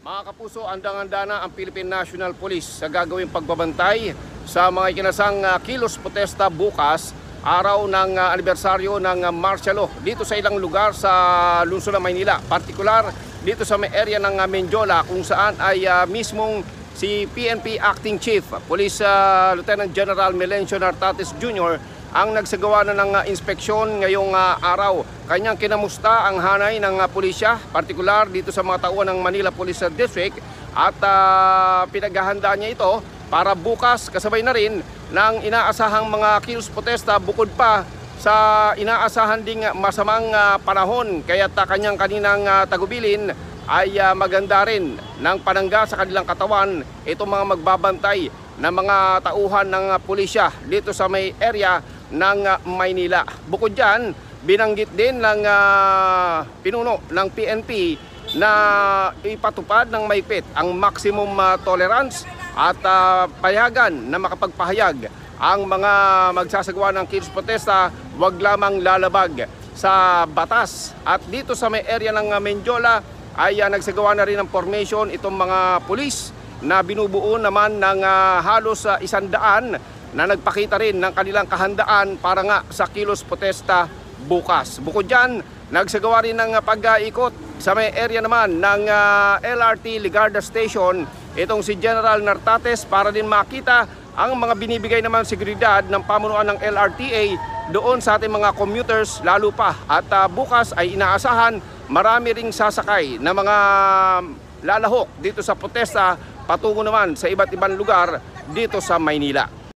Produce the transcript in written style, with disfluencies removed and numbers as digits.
Mga kapuso, andang-anda na ang Philippine National Police sa gagawing pagbabantay sa mga ikinasang kilos protesta bukas, araw ng anibersaryo ng martial law dito sa ilang lugar sa lungsod ng Maynila. Partikular dito sa may area ng Menjola kung saan ay mismong si PNP Acting Chief Police Lieutenant General Melencio Nartates Jr. ang nagsagawa na ng inspeksyon ngayong araw. Kanyang kinamusta ang hanay ng pulisya, partikular dito sa mga tauhan ng Manila Police District, at pinaghahanda niya ito para bukas kasabay na rin ng inaasahang mga kilos protesta bukod pa sa inaasahan ding masamang panahon. Kaya't kanyang kaninang tagubilin ay maganda rin ng panangga sa kanilang katawan itong mga magbabantay na mga tauhan ng pulisya dito sa may area ng Maynila. Bukod dyan, binanggit din ng pinuno ng PNP na ipatupad ng mahigpit ang maximum tolerance at payagan na makapagpahayag ang mga magsasagawa ng kilos protesta wag lamang lalabag sa batas. At dito sa may area ng Menjola ay nagsagawa na rin ng formation itong mga pulis na binubuo naman ng halos 100 na nagpakita rin ng kanilang kahandaan para nga sa kilos protesta bukas. Bukod dyan, nagsagawa rin ng pag-ikot sa may area naman ng LRT Ligarda Station itong si General Nartates para din makita ang mga binibigay naman seguridad ng pamunuan ng LRTA doon sa ating mga commuters lalo pa. At bukas ay inaasahan marami ring sasakay na mga lalahok dito sa protesta patungo naman sa iba't ibang lugar dito sa Maynila.